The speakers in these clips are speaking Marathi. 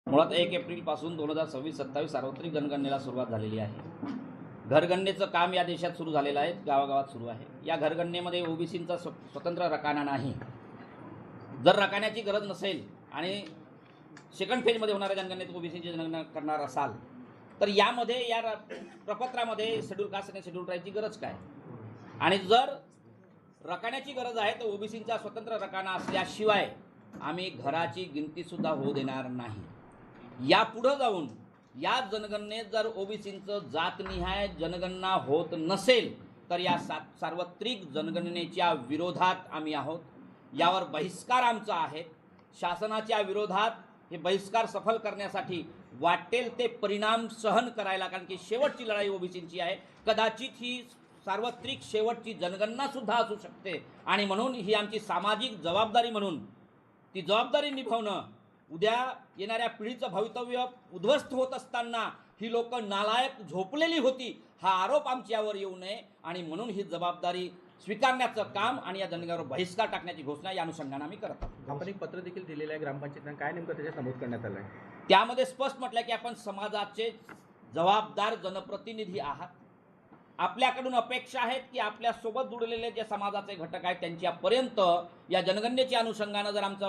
मुळात 1 एप्रिलपासून 2026-27 सार्वत्रिक जनगणनेला सुरुवात झालेली आहे। घरगणनेचं काम या देशात सुरू झालेलं आहे, गावागावात सुरू आहे। या घरगणनेमध्ये ओबीसींचा स्वतंत्र रकाना नाही। जर रकान्याची गरज नसेल आणि सेकंड फेजमध्ये होणाऱ्या जनगणनेत ओबीसीची जनगणना करणार असाल तर यामध्ये या प्रपत्रामध्ये शेड्यूल कास्ट आणि शेड्यूल ट्राईबची गरज काय? आणि जर रकान्याची गरज आहे तर ओबीसींचा स्वतंत्र रकाना असल्याशिवाय आम्ही घराची गिनतीसुद्धा होऊ देणार नाही। यापुढे जाऊन या जनगणनेत जर ओबीसींचं जातनिहाय जनगणना होत नसेल तर या सार्वत्रिक जनगणनेच्या विरोधात आम्ही आहोत। यावर बहिष्कार आमचा आहे। शासनाच्या विरोधात हे बहिष्कार सफल करण्यासाठी वाटेल ते परिणाम सहन करायला, कारण की शेवटची लढाई ओबीसींची आहे। कदाचित ही सार्वत्रिक शेवटची जनगणना सुद्धा असू शकते आणि म्हणून ही आमची सामाजिक जबाबदारी म्हणून ती जबाबदारी निभावणं, उद्या येणाऱ्या पिढीचं भवितव्य उद्ध्वस्त होत असताना ही लोक नालायक झोपलेली होती हा आरोप आमच्यावर येऊ नये आणि म्हणून ही जबाबदारी स्वीकारण्याचं काम आणि या जनगणनेवर बहिष्कार टाकण्याची घोषणा या अनुषंगाने आम्ही करत आहोत। आपण एक पत्र देखील दिलेलं आहे ग्रामपंचायतीनं, काय नेमकं त्याच्यात नमूद करण्यात आलं आहे? त्यामध्ये स्पष्ट म्हटलं की आपण समाजाचे जबाबदार जनप्रतिनिधी आहात। आपल्याकडून अपेक्षा आहेत की आपल्या सोबत जुळलेले जे समाजाचे घटक आहेत त्यांच्यापर्यंत या जनगणनेच्या अनुषंगाने जर आमचा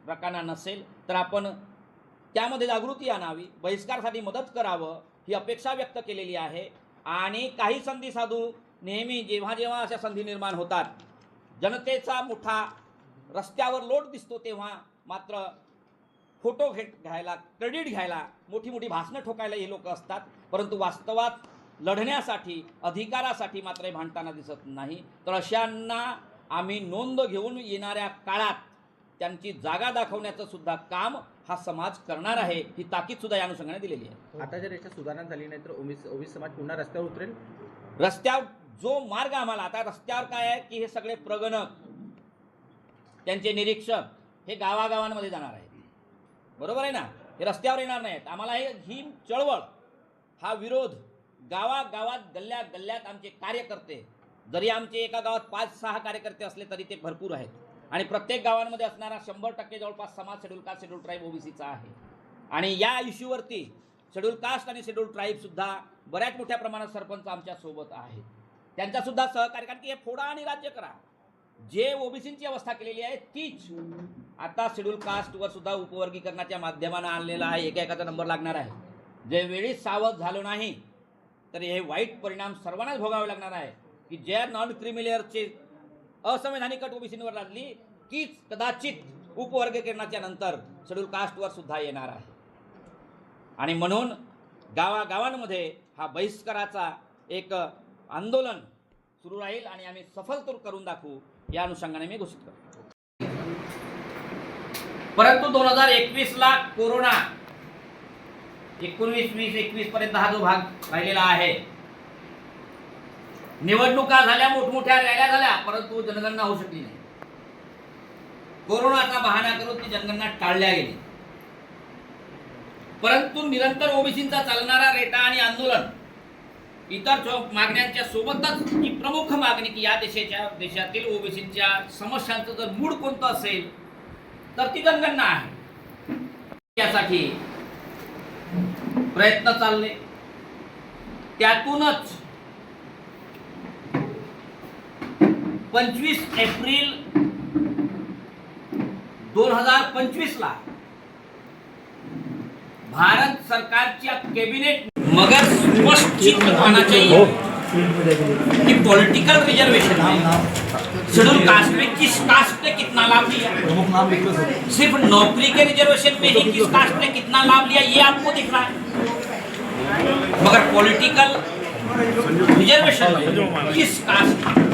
रकाना नसेल तर आपण त्यामध्ये जागृती आणावी, बहिष्कारासाठी मदत करावं ही अपेक्षा व्यक्त केलेली आहे। आणि काही संधी साधू नेहमी जेव्हा जेव्हा अशा संधी निर्माण होतात, जनतेचा मोठा रस्त्यावर लोट दिसतो तेव्हा मात्र फोटो घ्यायला, क्रेडिट घ्यायला, मोठी मोठी भाषणं ठोकायला हे लोक असतात, परंतु वास्तवात लढण्यासाठी अधिकारासाठी मात्र भांडताना दिसत नाही। तर अशांना आम्ही नोंद घेऊन येणाऱ्या काळात त्यांची जागा दाखवण्याचं सुद्धा काम हा समाज करणार आहे, ही ताकीद सुद्धा या अनुषंगाने दिलेली आहे। आता जर याच्यात सुधारणा झाली नाही तर ओबीसी समाज पुन्हा रस्त्यावर उतरेल। रस्त्यावर जो मार्ग आम्हाला आता रस्त्यावर काय आहे की हे सगळे प्रगणक, त्यांचे निरीक्षक हे गावागावांमध्ये जाणार आहेत, बरोबर आहे ना? हे रस्त्यावर येणार नाहीत। आम्हाला ही चळवळ, हा विरोध गावागावात, गल्ल्या गल्ल्यात आमचे कार्यकर्ते, जरी आमचे एका गावात 5-6 कार्यकर्ते असले तरी ते भरपूर आहेत आणि प्रत्येक गावांमध्ये असणारा 100% जवळपास समाज शेड्यूल कास्ट, शेड्यूल ट्राईब, ओबीसीचा आहे। आणि या इश्यूवरती शेड्यूल कास्ट आणि शेड्यूल ट्राईब सुद्धा बऱ्याच मोठ्या प्रमाणात सरपंच आमच्या सोबत आहेत, त्यांचा सुद्धा सहकार्य, कारण की हे फोडा आणि राज्य करा जे ओबीसींची अवस्था केलेली आहे तीच आता शेड्यूल कास्टवर सुद्धा उपवर्गीकरणाच्या माध्यमाने आणलेला आहे। एकेकाचा नंबर लागणार आहे। जे वेळीच सावध झालो नाही तर हे वाईट परिणाम सर्वांनाच भोगावे लागणार आहे की ज्या नॉन क्रिमिलेअरचे असंवैधानिक अट ओबीसींवर लादली तीच कदाचित उपवर्गीकरणाच्या नंतर शेड्यूल कास्टवर सुद्धा येणार आहे। आणि म्हणून गावागावांमध्ये हा बहिष्काराचा एक आंदोलन सुरू राहील आणि आम्ही सफल तर करून दाखवू या अनुषंगाने मी घोषित करतो। परंतु 2021 कोरोना 19-20-21 पर्यंत हा जो भाग राहिलेला आहे, निवडणुका झाल्या, मोठमोठ्या रॅल्या झाल्या, परंतु जनगणना होऊ शकली नाही। कोरोनाचा बहाणा करून ती जनगणना टाळल्या गेली। परंतु निरंतर ओबीसींचा चालणारा रेटा आणि आंदोलन इतर मागण्यांच्या सोबतच ही प्रमुख मागणी की या देशातील ओबीसींच्या समस्यांचं जर मूळ कोणतं असेल तर ती जनगणना आहे। यासाठी प्रयत्न चालले, त्यातूनच 25 एप्रिल 2025 भारत सरकारच्या कैबिनेट मगर स्पष्ट होना चाहिए कि पॉलिटिकल रिजर्वेशन शेड्यूल कास्ट में किस कास्ट ने कितना लाभ लिया, सिर्फ नौकरी के रिजर्वेशन में ही किस कास्ट ने कितना लाभ लिया ये आपको दिख रहा है, मगर पॉलिटिकल रिजर्वेशन में किस कास्ट